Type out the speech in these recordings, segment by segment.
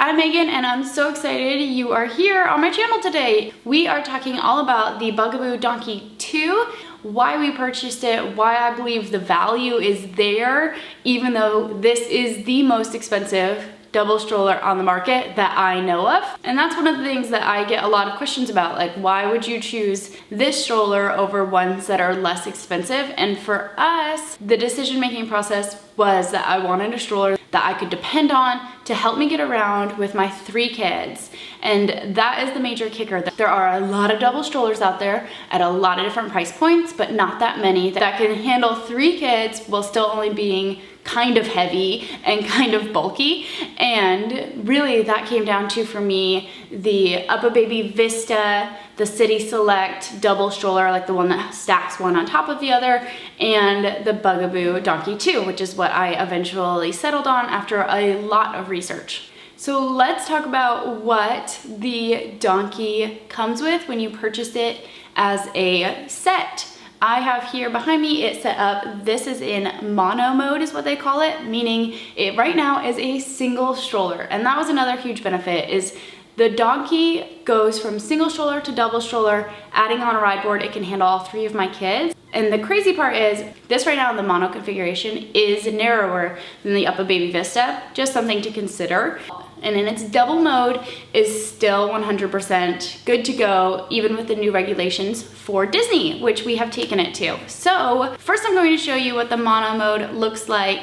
I'm Megan and I'm so excited you are here on my channel today. We are talking all about the Bugaboo Donkey2, why we purchased it, why I believe the value is there, even though this is the most expensive double stroller on the market that I know of. And that's one of the things that I get a lot of questions about, like why would you choose this stroller over ones that are less expensive? And for us, the decision-making process was that I wanted a stroller that I could depend on to help me get around with my 3 kids. And that is the major kicker. There are a lot of double strollers out there at a lot of different price points, but not that many that can handle 3 kids while still only being kind of heavy and kind of bulky. And really that came down to, for me, the Bugaboo Vista, the City Select double stroller, like the one that stacks one on top of the other, and the Bugaboo Donkey2, which is what I eventually settled on after a lot of research. So let's talk about what the Donkey comes with when you purchase it as a set. I have here behind me it set up. This is in mono mode is what they call it, meaning it right now is a single stroller. And that was another huge benefit, is the Donkey goes from single stroller to double stroller. Adding on a ride board, it can handle all 3 of my kids. And the crazy part is this right now in the mono configuration is narrower than the Bugaboo Vista, just something to consider. And in its double mode is still 100% good to go, even with the new regulations for Disney, which we have taken it to. So first I'm going to show you what the mono mode looks like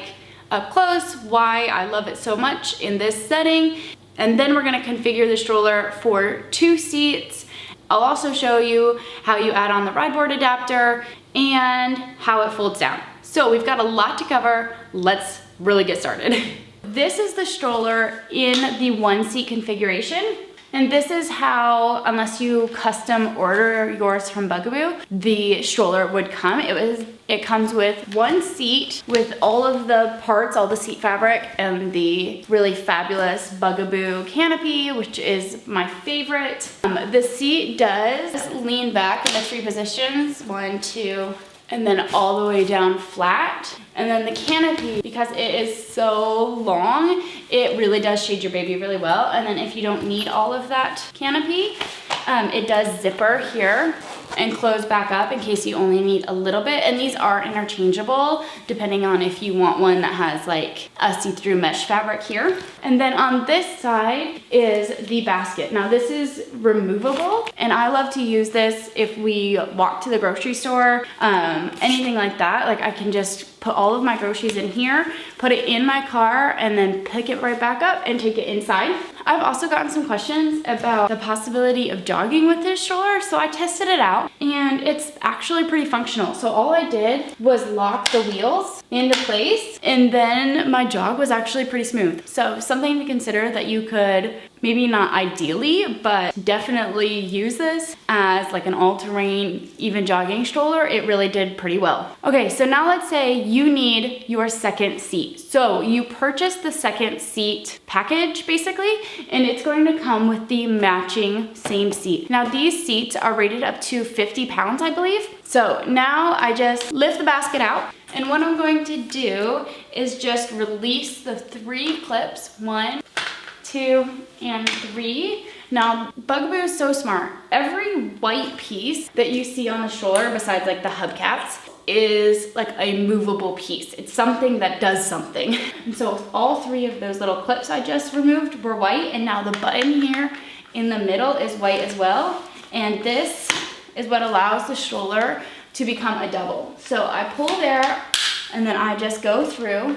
up close, why I love it so much in this setting. And then we're gonna configure the stroller for 2 seats. I'll also show you how you add on the ride board adapter and how it folds down. So we've got a lot to cover. Let's really get started. This is the stroller in the 1-seat configuration. And this is how, unless you custom order yours from Bugaboo, the stroller would come. It comes with 1 seat with all of the parts, all the seat fabric, and the really fabulous Bugaboo canopy, which is my favorite. The seat does lean back in the 3 positions, 1, 2, and then all the way down flat. And then the canopy, because it is so long, it really does shade your baby really well. And then if you don't need all of that canopy, it does zipper here and close back up in case you only need a little bit. And these are interchangeable depending on if you want one that has like a see-through mesh fabric here. And then on this side is the basket. Now this is removable, and I love to use this if we walk to the grocery store, anything like that. Like I can just put all of my groceries in here, put it in my car, and then pick it right back up and take it inside. I've also gotten some questions about the possibility of jogging with this stroller, so I tested it out and it's actually pretty functional. So all I did was lock the wheels into place, and then my jog was actually pretty smooth. So something to consider, that you could maybe not ideally, but definitely use this as like an all-terrain, even jogging stroller. It really did pretty well. Okay, so now let's say you need your 2nd seat. So you purchase the 2nd seat package basically, and it's going to come with the matching same seat. Now these seats are rated up to 50 pounds, I believe. So now I just lift the basket out, and what I'm going to do is just release the 3 clips, 1, 2, and 3. Now, Bugaboo is so smart. Every white piece that you see on the stroller, besides like the hubcaps, is like a movable piece. It's something that does something. And so all 3 of those little clips I just removed were white, and now the button here in the middle is white as well. And this is what allows the stroller to become a double. So I pull there, and then I just go through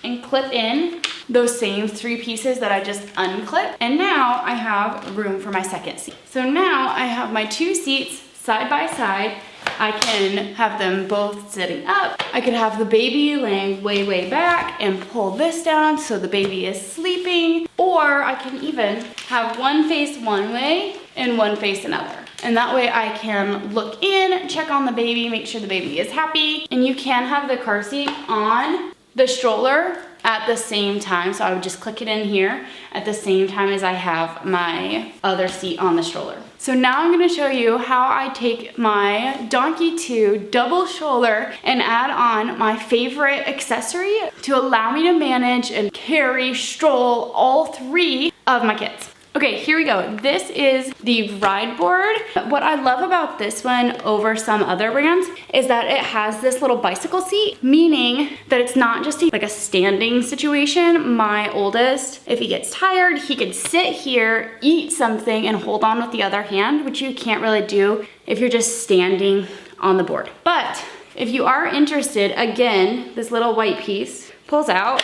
and clip in those same 3 pieces that I just unclipped. And now I have room for my 2nd seat. So now I have my 2 seats side by side. I can have them both sitting up. I could have the baby laying way back and pull this down so the baby is sleeping. Or I can even have one face one way and one face another. And that way I can look in, check on the baby, make sure the baby is happy. And you can have the car seat on the stroller at the same time. So I would just click it in here at the same time as I have my other seat on the stroller. So now I'm gonna show you how I take my Donkey2 double stroller and add on my favorite accessory to allow me to manage and carry, stroll all 3 of my kids. Okay, here we go. This is the ride board. What I love about this one over some other brands is that it has this little bicycle seat, meaning that it's not just like a standing situation. My oldest, if he gets tired, he can sit here, eat something, and hold on with the other hand, which you can't really do if you're just standing on the board. But if you are interested, again, this little white piece pulls out,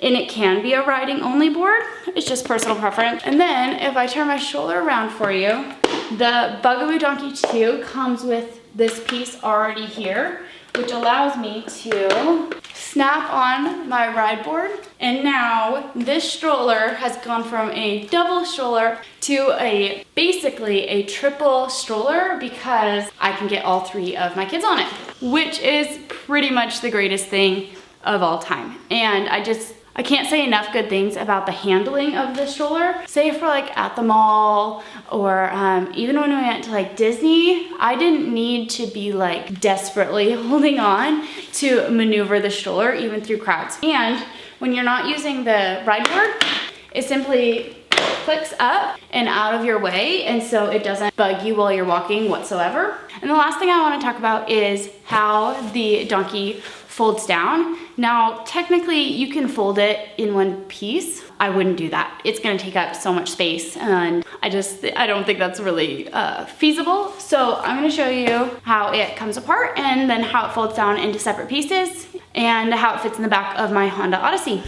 and it can be a riding only board. It's just personal preference. And then if I turn my shoulder around for you, the Bugaboo Donkey2 comes with this piece already here, which allows me to snap on my ride board. And now this stroller has gone from a double stroller to basically a triple stroller because I can get all 3 of my kids on it, which is pretty much the greatest thing of all time. And I can't say enough good things about the handling of the stroller. Say for like at the mall or even when we went to like Disney, I didn't need to be like desperately holding on to maneuver the stroller even through crowds. And when you're not using the ride board, it simply clicks up and out of your way, and so it doesn't bug you while you're walking whatsoever. And the last thing I want to talk about is how the donkey folds down. Now, technically you can fold it in one piece. I wouldn't do that. It's gonna take up so much space, and I don't think that's really feasible. So I'm gonna show you how it comes apart and then how it folds down into separate pieces and how it fits in the back of my Honda Odyssey.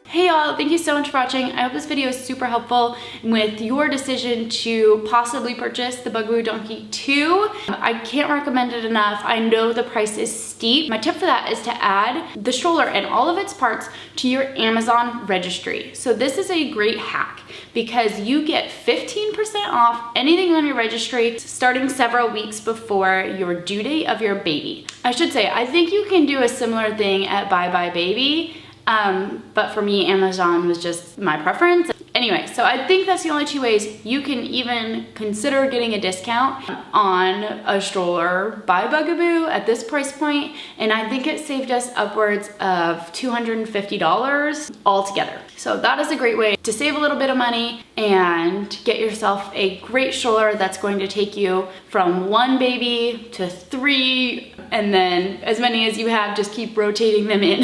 Hey y'all, thank you so much for watching. I hope this video is super helpful with your decision to possibly purchase the Bugaboo Donkey2. I can't recommend it enough. I know the price is steep. My tip for that is to add the stroller and all of its parts to your Amazon registry. So this is a great hack because you get 15% off anything on your registry starting several weeks before your due date of your baby. I should say, I think you can do a similar thing at Bye Bye Baby. But for me, Amazon was just my preference. Anyway, so I think that's the only 2 ways you can even consider getting a discount on a stroller by Bugaboo at this price point. And I think it saved us upwards of $250 altogether. So that is a great way to save a little bit of money and get yourself a great stroller that's going to take you from 1 baby to 3, and then as many as you have, just keep rotating them in.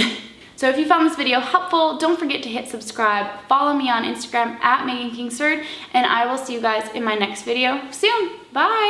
So if you found this video helpful, don't forget to hit subscribe, follow me on Instagram at Megan Kingsford, and I will see you guys in my next video soon. Bye!